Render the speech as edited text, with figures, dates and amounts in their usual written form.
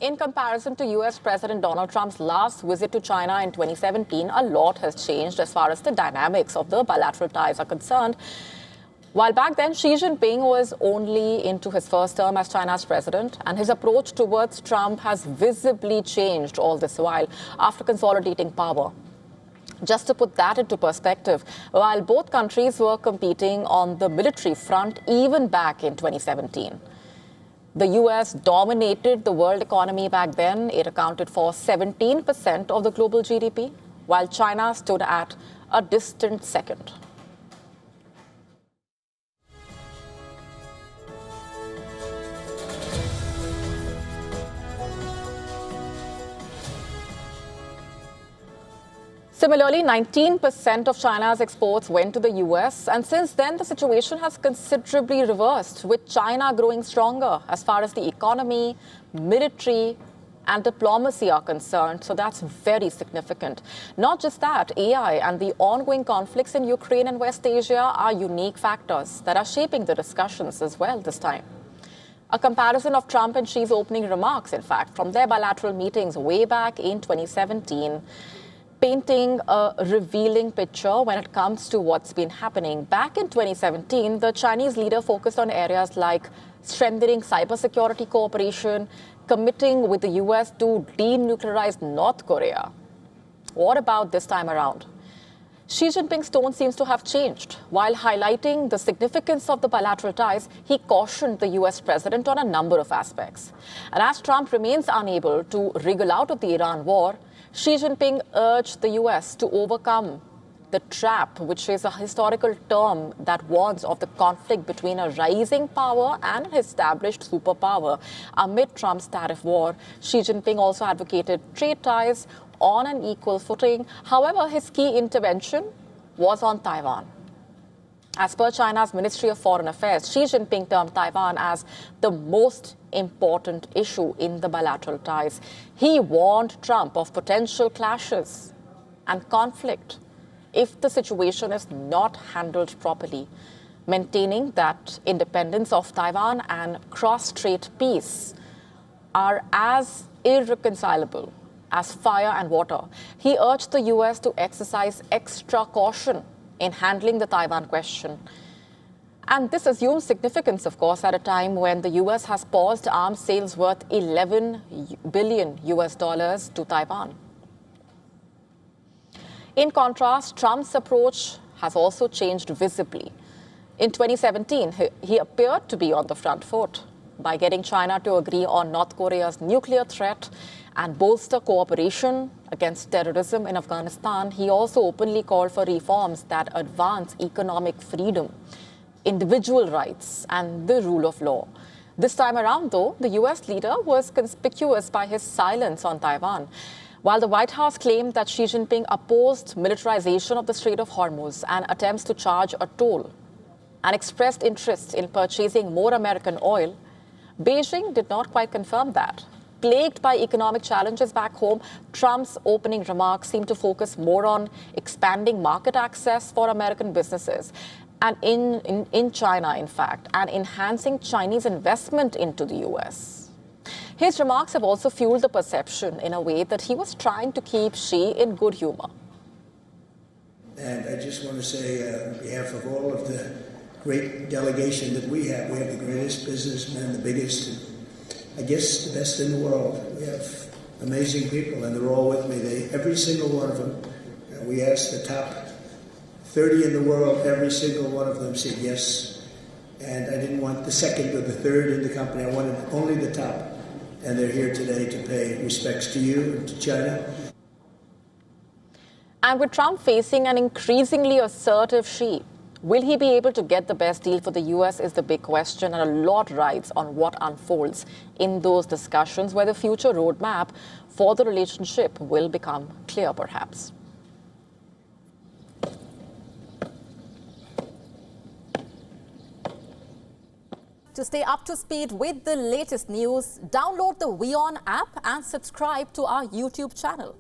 In comparison to US President Donald Trump's last visit to China in 2017, a lot has changed as far as the dynamics of the bilateral ties are concerned. While back then, Xi Jinping was only into his first term as China's president, and his approach towards Trump has visibly changed all this while after consolidating power. Just to put that into perspective, while both countries were competing on the military front even back in 2017, the US dominated the world economy back then. It accounted for 17% of the global GDP, while China stood at a distant second. Similarly, 19% of China's exports went to the US, and since then the situation has considerably reversed, with China growing stronger as far as the economy, military and diplomacy are concerned. So that's very significant. Not just that, AI and the ongoing conflicts in Ukraine and West Asia are unique factors that are shaping the discussions as well this time. A comparison of Trump and Xi's opening remarks, in fact, from their bilateral meetings way back in 2017, painting a revealing picture when it comes to what's been happening. Back in 2017, the Chinese leader focused on areas like strengthening cybersecurity cooperation, committing with the US to denuclearize North Korea. What about this time around? Xi Jinping's tone seems to have changed. While highlighting the significance of the bilateral ties, he cautioned the US president on a number of aspects. And as Trump remains unable to wriggle out of the Iran war, Xi Jinping urged the US to overcome the trap, which is a historical term that warns of the conflict between a rising power and an established superpower. Amid Trump's tariff war, Xi Jinping also advocated trade ties on an equal footing. However, his key intervention was on Taiwan. As per China's Ministry of Foreign Affairs, Xi Jinping termed Taiwan as the most important issue in the bilateral ties. He warned Trump of potential clashes and conflict if the situation is not handled properly, maintaining that independence of Taiwan and cross-strait peace are as irreconcilable as fire and water. He urged the US to exercise extra caution in handling the Taiwan question. And this assumes significance, of course, at a time when the US has paused arms sales worth $11 billion to Taiwan. In contrast, Trump's approach has also changed visibly. In 2017, he appeared to be on the front foot by getting China to agree on North Korea's nuclear threat and bolster cooperation against terrorism in Afghanistan. He also openly called for reforms that advance economic freedom, individual rights and the rule of law. This time around, though, the US leader was conspicuous by his silence on Taiwan. While the White House claimed that Xi Jinping opposed militarization of the Strait of Hormuz and attempts to charge a toll and expressed interest in purchasing more American oil, Beijing did not quite confirm that. Plagued by economic challenges back home, Trump's opening remarks seemed to focus more on expanding market access for American businesses and in China, in fact, and enhancing Chinese investment into the US. His remarks have also fueled the perception in a way that he was trying to keep Xi in good humor. And I just want to say, on behalf of all of the great delegation that we have the greatest businessmen, the biggest, I guess the best in the world. We have amazing people, and they're all with me. Every single one of them. We asked the top 30 in the world, every single one of them said yes. And I didn't want the second or the third in the company. I wanted only the top. And they're here today to pay respects to you and to China. And with Trump facing an increasingly assertive Xi, will he be able to get the best deal for the US is the big question, and a lot rides on what unfolds in those discussions, where the future roadmap for the relationship will become clear, perhaps. To stay up to speed with the latest news, download the WION app and subscribe to our YouTube channel.